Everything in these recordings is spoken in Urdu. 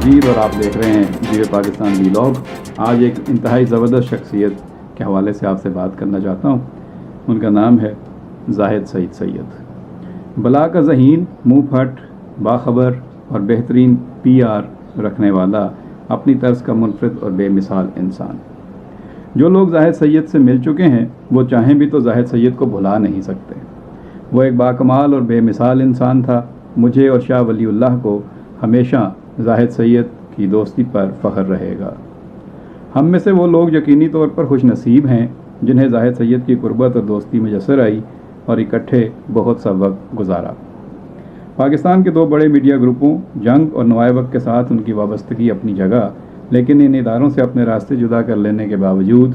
مجید اور آپ دیکھ رہے ہیں جیو پاکستان ویلاگ۔ آج ایک انتہائی زبردست شخصیت کے حوالے سے آپ سے بات کرنا چاہتا ہوں۔ ان کا نام ہے زاہد سعید سید۔ بلا کا ذہین، منہ پھٹ، باخبر اور بہترین PR رکھنے والا، اپنی طرز کا منفرد اور بے مثال انسان۔ جو لوگ زاہد سید سے مل چکے ہیں وہ چاہیں بھی تو زاہد سید کو بھلا نہیں سکتے۔ وہ ایک باکمال اور بے مثال انسان تھا۔ مجھے اور شاہ ولی اللہ کو ہمیشہ زاہد سید کی دوستی پر فخر رہے گا۔ ہم میں سے وہ لوگ یقینی طور پر خوش نصیب ہیں جنہیں زاہد سید کی قربت اور دوستی میسر آئی اور اکٹھے بہت سا وقت گزارا۔ پاکستان کے دو بڑے میڈیا گروپوں جنگ اور نوائے وقت کے ساتھ ان کی وابستگی اپنی جگہ، لیکن ان اداروں سے اپنے راستے جدا کر لینے کے باوجود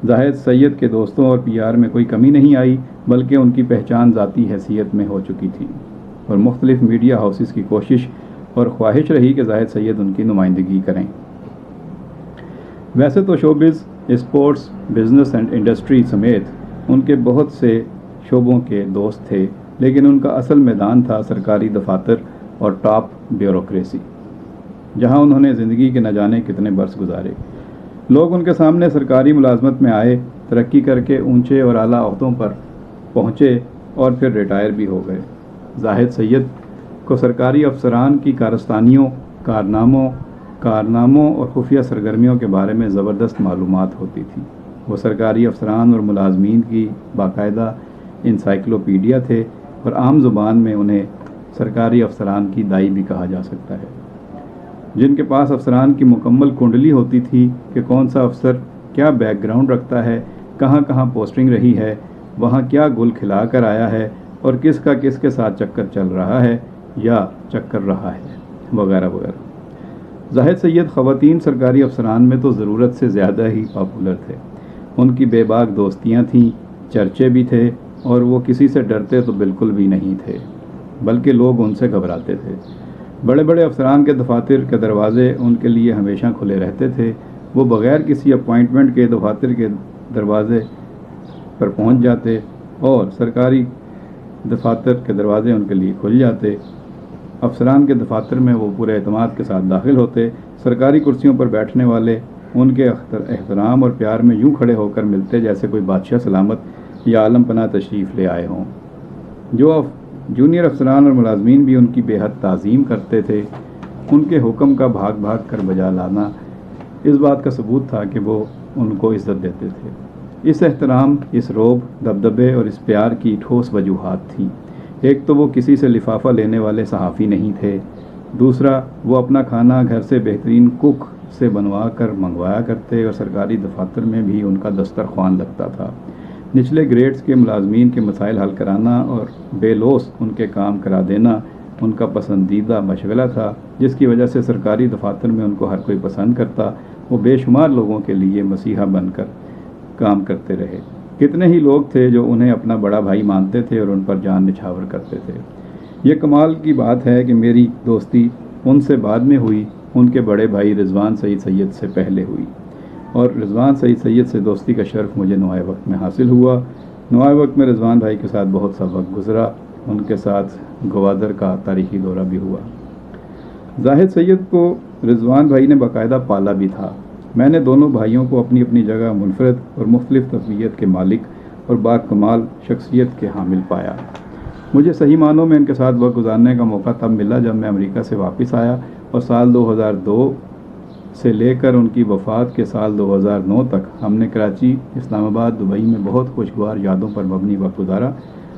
زاہد سید کے دوستوں اور PR میں کوئی کمی نہیں آئی، بلکہ ان کی پہچان ذاتی حیثیت میں ہو چکی تھی اور مختلف میڈیا ہاؤسز کی کوشش اور خواہش رہی کہ زاہد سید ان کی نمائندگی کریں۔ ویسے تو showbiz, sports, business and industry سمیت ان کے بہت سے شعبوں کے دوست تھے، لیکن ان کا اصل میدان تھا سرکاری دفاتر اور ٹاپ بیوروکریسی، جہاں انہوں نے زندگی کے نہ جانے کتنے برس گزارے۔ لوگ ان کے سامنے سرکاری ملازمت میں آئے، ترقی کر کے اونچے اور اعلیٰ عہدوں پر پہنچے اور پھر ریٹائر بھی ہو گئے۔ زاہد سید کو سرکاری افسران کی کارستانیوں، کارناموں اور خفیہ سرگرمیوں کے بارے میں زبردست معلومات ہوتی تھی۔ وہ سرکاری افسران اور ملازمین کی باقاعدہ انسائکلوپیڈیا تھے اور عام زبان میں انہیں سرکاری افسران کی دائی بھی کہا جا سکتا ہے، جن کے پاس افسران کی مکمل کنڈلی ہوتی تھی کہ کون سا افسر کیا بیک گراؤنڈ رکھتا ہے، کہاں کہاں پوسٹنگ رہی ہے، وہاں کیا گل کھلا کر آیا ہے اور کس کا کس کے ساتھ چکر چل رہا ہے یا چکر رہا ہے، وغیرہ وغیرہ۔ زاہد سید خواتین سرکاری افسران میں تو ضرورت سے زیادہ ہی پاپولر تھے۔ ان کی بے باک دوستیاں تھیں، چرچے بھی تھے، اور وہ کسی سے ڈرتے تو بالکل بھی نہیں تھے، بلکہ لوگ ان سے گھبراتے تھے۔ بڑے بڑے افسران کے دفاتر کے دروازے ان کے لیے ہمیشہ کھلے رہتے تھے۔ وہ بغیر کسی اپوائنٹمنٹ کے دفاتر کے دروازے پر پہنچ جاتے اور سرکاری دفاتر کے دروازے ان کے لیے کھل جاتے۔ افسران کے دفاتر میں وہ پورے اعتماد کے ساتھ داخل ہوتے۔ سرکاری کرسیوں پر بیٹھنے والے ان کے احترام اور پیار میں یوں کھڑے ہو کر ملتے جیسے کوئی بادشاہ سلامت یا عالم پناہ تشریف لے آئے ہوں۔ جو جونیئر افسران اور ملازمین بھی ان کی بے حد تعظیم کرتے تھے۔ ان کے حکم کا بھاگ بھاگ کر بجا لانا اس بات کا ثبوت تھا کہ وہ ان کو عزت دیتے تھے۔ اس احترام، اس روب، دبدبے اور اس پیار کی ٹھوس وجوہات تھیں۔ ایک تو وہ کسی سے لفافہ لینے والے صحافی نہیں تھے، دوسرا وہ اپنا کھانا گھر سے بہترین کوک سے بنوا کر منگوایا کرتے اور سرکاری دفاتر میں بھی ان کا دسترخوان لگتا تھا۔ نچلے گریڈز کے ملازمین کے مسائل حل کرانا اور بے لوث ان کے کام کرا دینا ان کا پسندیدہ مشغلہ تھا، جس کی وجہ سے سرکاری دفاتر میں ان کو ہر کوئی پسند کرتا۔ وہ بے شمار لوگوں کے لیے مسیحا بن کر کام کرتے رہے۔ کتنے ہی لوگ تھے جو انہیں اپنا بڑا بھائی مانتے تھے اور ان پر جان نچھاور کرتے تھے۔ یہ کمال کی بات ہے کہ میری دوستی ان سے بعد میں ہوئی، ان کے بڑے بھائی رضوان سعید سید سے پہلے ہوئی، اور رضوان سعید سید سے دوستی کا شرف مجھے نوائے وقت میں حاصل ہوا۔ نوائے وقت میں رضوان بھائی کے ساتھ بہت سا وقت گزرا، ان کے ساتھ گوادر کا تاریخی دورہ بھی ہوا۔ زاہد سید کو رضوان بھائی نے باقاعدہ پالا بھی تھا۔ میں نے دونوں بھائیوں کو اپنی اپنی جگہ منفرد اور مختلف طبیعت کے مالک اور باکمال شخصیت کے حامل پایا۔ مجھے صحیح معنوں میں ان کے ساتھ وقت گزارنے کا موقع تب ملا جب میں امریکہ سے واپس آیا، اور سال 2002 سے لے کر ان کی وفات کے سال 2009 تک ہم نے کراچی، اسلام آباد، دبئی میں بہت خوشگوار یادوں پر مبنی وقت گزارا۔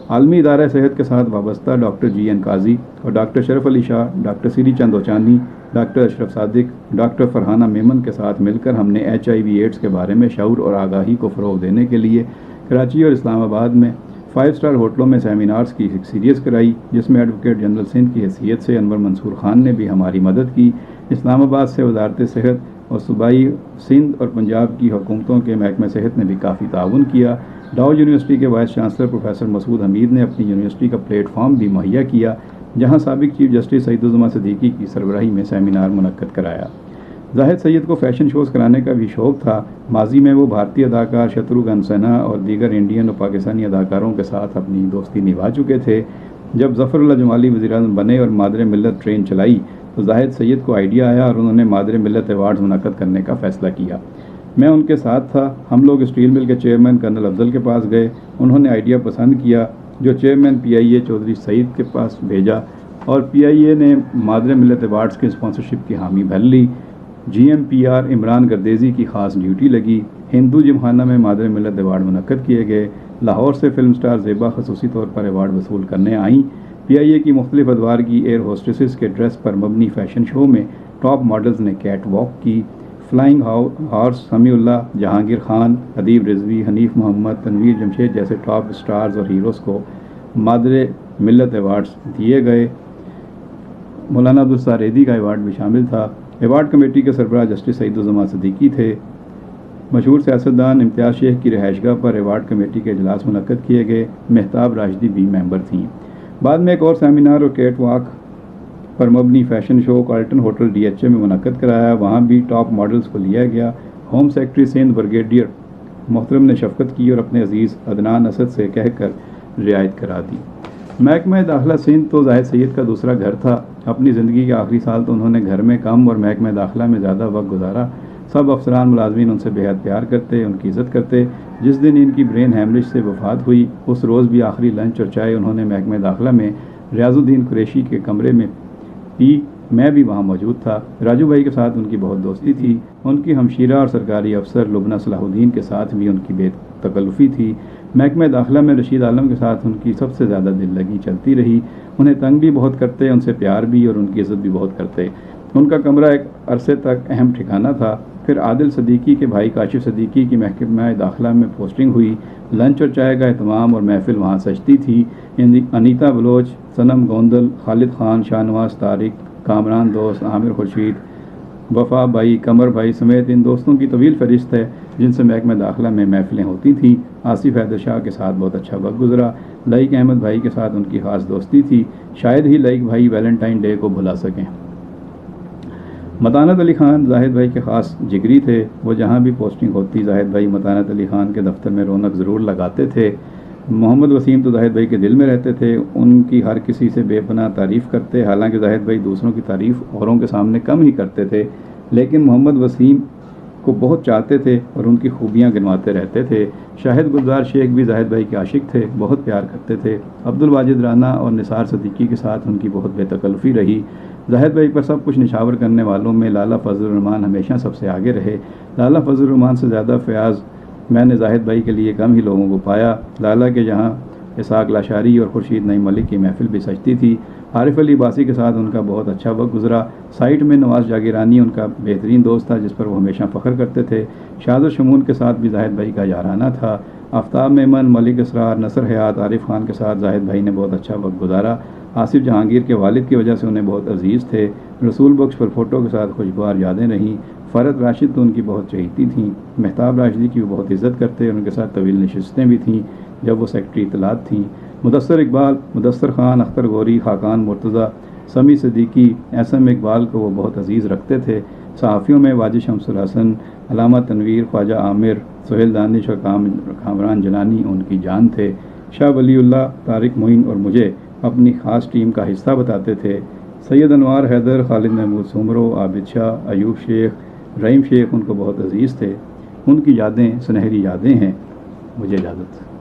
عالمی ادارہ صحت کے ساتھ وابستہ ڈاکٹر GN قاضی اور ڈاکٹر شرف علی شاہ، ڈاکٹر سری چند اوچانی، ڈاکٹر اشرف صادق، ڈاکٹر فرحانہ میمن کے ساتھ مل کر ہم نے HIV/AIDS کے بارے میں شعور اور آگاہی کو فروغ دینے کے لیے کراچی اور اسلام آباد میں 5 اسٹار ہوٹلوں میں سیمینارز کی ایک سیریز کرائی، جس میں ایڈوکیٹ جنرل سندھ کی حیثیت سے انور منصور خان نے بھی ہماری مدد کی۔ اسلام آباد سے وزارت صحت اور صوبائی سندھ اور پنجاب کی حکومتوں کے محکمہ صحت نے بھی کافی تعاون کیا۔ ڈاؤ یونیورسٹی کے وائس چانسلر پروفیسر مسعود حمید نے اپنی یونیورسٹی کا پلیٹ فارم بھی مہیا کیا، جہاں سابق چیف جسٹس سعید الزماں صدیقی کی سربراہی میں سیمینار منعقد کرایا۔ زاہد سید کو فیشن شوز کرانے کا بھی شوق تھا۔ ماضی میں وہ بھارتی اداکار شتروگھن سنہا اور دیگر انڈین اور پاکستانی اداکاروں کے ساتھ اپنی دوستی نبھا چکے تھے۔ جب ظفر اللہ جمالی وزیر اعظم بنے اور مادر ملت ٹرین چلائی تو تو زاہد سید کو آئیڈیا آیا اور انہوں نے مادر ملت ایوارڈز منعقد کرنے کا فیصلہ کیا۔ میں ان کے ساتھ تھا۔ ہم لوگ اسٹیل مل کے چیئرمین کرنل افضل کے پاس گئے، انہوں نے آئیڈیا پسند کیا، جو چیئرمین PIA چودھری سعید کے پاس بھیجا اور PIA نے مادر ملت ایوارڈز کے اسپانسرشپ کی حامی بھر لی۔ GMPR عمران گردیزی کی خاص ڈیوٹی لگی۔ ہندو جم خانہ میں مادر ملت ایوارڈ منعقد کیے گئے۔ لاہور سے فلم سٹار زیبا خصوصی طور پر ایوارڈ وصول کرنے آئیں۔ PIA کی مختلف ادوار کی ایئر ہوسٹسز کے ڈریس پر مبنی فیشن شو میں ٹاپ ماڈلز نے کیٹ واک کی۔ فلائنگ ہارس سمیع اللہ، جہانگیر خان، ادیب رضوی، حنیف محمد، تنویر جمشید جیسے ٹاپ سٹارز اور ہیروز کو مادر ملت ایوارڈز دیے گئے۔ مولانا عبدالستار ایدھی کا ایوارڈ بھی شامل تھا۔ ایوارڈ کمیٹی کے سربراہ جسٹس سعید الزمان صدیقی تھے۔ مشہور سیاستدان امتیاز شیخ کی رہائش گاہ پر ایوارڈ کمیٹی کے اجلاس منعقد کیے گئے۔ مہتاب راشدی بھی ممبر تھیں۔ بعد میں ایک اور سیمینار اور کیٹ واک پر مبنی fashion show Carlton hotel DHA میں منعقد کرایا، وہاں بھی ٹاپ ماڈلز کو لیا گیا۔ ہوم سیکرٹری سندھ بریگیڈیئر محترم نے شفقت کی اور اپنے عزیز عدنان اسد سے کہہ کر رعایت کرا دی۔ محکمہ داخلہ سندھ تو زاہد سید کا دوسرا گھر تھا۔ اپنی زندگی کے آخری سال تو انہوں نے گھر میں کم اور محکمہ داخلہ میں زیادہ وقت گزارا۔ سب افسران ملازمین ان سے بے حد پیار کرتے، ان کی عزت کرتے۔ جس دن ان کی برین ہیمریج سے وفات ہوئی، اس روز بھی آخری لنچ اور چائے انہوں نے محکمہ داخلہ میں ریاض الدین قریشی کے کمرے میں پی۔ میں بھی وہاں موجود تھا۔ راجو بھائی کے ساتھ ان کی بہت دوستی تھی۔ ان کی ہمشیرہ اور سرکاری افسر لبنہ صلاح الدین کے ساتھ بھی ان کی بے تکلفی تھی۔ محکمہ داخلہ میں رشید عالم کے ساتھ ان کی سب سے زیادہ دل لگی چلتی رہی۔ انہیں تنگ بھی بہت کرتے، ان سے پیار بھی اور ان کی عزت بھی بہت کرتے۔ ان کا کمرہ ایک عرصے تک اہم ٹھکانہ تھا۔ پھر عادل صدیقی کے بھائی کاشف صدیقی کی محکمہ داخلہ میں پوسٹنگ ہوئی۔ لنچ اور چائے کا اہتمام اور محفل وہاں سجتی تھی۔ انیتا بلوچ، صنم گوندل، خالد خان، شاہنواز طارق، کامران دوست، عامر خورشید، وفا بھائی، قمر بھائی سمیت ان دوستوں کی طویل فہرست ہے جن سے محکمہ داخلہ میں محفلیں ہوتی تھیں۔ آصف حیدر شاہ کے ساتھ بہت اچھا وقت گزرا۔ لائق احمد بھائی کے ساتھ ان کی خاص دوستی تھی۔ شاید ہی لائق بھائی ویلنٹائن ڈے کو بھلا سکیں۔ متانت علی خان زاہد بھائی کے خاص جگری تھے۔ وہ جہاں بھی پوسٹنگ ہوتی زاہد بھائی متانت علی خان کے دفتر میں رونق ضرور لگاتے تھے۔ محمد وسیم تو زاہد بھائی کے دل میں رہتے تھے، ان کی ہر کسی سے بے پناہ تعریف کرتے۔ حالانکہ زاہد بھائی دوسروں کی تعریف اوروں کے سامنے کم ہی کرتے تھے، لیکن محمد وسیم کو بہت چاہتے تھے اور ان کی خوبیاں گنواتے رہتے تھے۔ شاہد گلزار شیخ بھی زاہد بھائی کے عاشق تھے، بہت پیار کرتے تھے۔ عبدالواجد رانا اور نثار صدیقی کے ساتھ ان کی بہت بے تکلفی رہی۔ زاہد بھائی پر سب کچھ نشاور کرنے والوں میں لالا فضل الرحمان ہمیشہ سب سے آگے رہے۔ لالا فضل الرحمان سے زیادہ فیاض میں نے زاہد بھائی کے لیے کم ہی لوگوں کو پایا۔ لالا کے جہاں اسحاق لاشاری اور خورشید نعیم ملک کی محفل بھی سجتی تھی۔ عارف علی عباسی کے ساتھ ان کا بہت اچھا وقت گزرا۔ سائٹ میں نواز جاگیرانی ان کا بہترین دوست تھا جس پر وہ ہمیشہ فخر کرتے تھے۔ شاذ و شمون کے ساتھ بھی زاہد بھائی کا یارانہ تھا۔ آفتاب میمن، ملک اسرار، نصر حیات، عارف خان کے ساتھ زاہد بھائی نے بہت اچھا وقت گزارا۔ آصف جہانگیر کے والد کی وجہ سے انہیں بہت عزیز تھے۔ رسول بخش پر فوٹو کے ساتھ خوشگوار یادیں رہیں۔ فرد راشد تو ان کی بہت چہیتی تھیں۔ مہتاب راشدی کی وہ بہت عزت کرتے، ان کے ساتھ طویل نشستیں بھی تھیں جب وہ سیکرٹری اطلاعات تھیں۔ مدثر اقبال، مدثر خان، اختر غوری، خاقان مرتضیٰ، سمیع صدیقی، احسن اقبال کو وہ بہت عزیز رکھتے تھے۔ صحافیوں میں واجد شمس الحسن، علامہ تنویر، خواجہ عامر، سہیل دانش اور کامران جنانی ان کی جان تھے۔ شاہ ولی اللہ، طارق معین اور مجھے اپنی خاص ٹیم کا حصہ بتاتے تھے۔ سید انوار حیدر، خالد محمود سومرو، عابد شاہ، ایوب شیخ، رحیم شیخ ان کو بہت عزیز تھے۔ ان کی یادیں سنہری یادیں ہیں۔ مجھے اجازت۔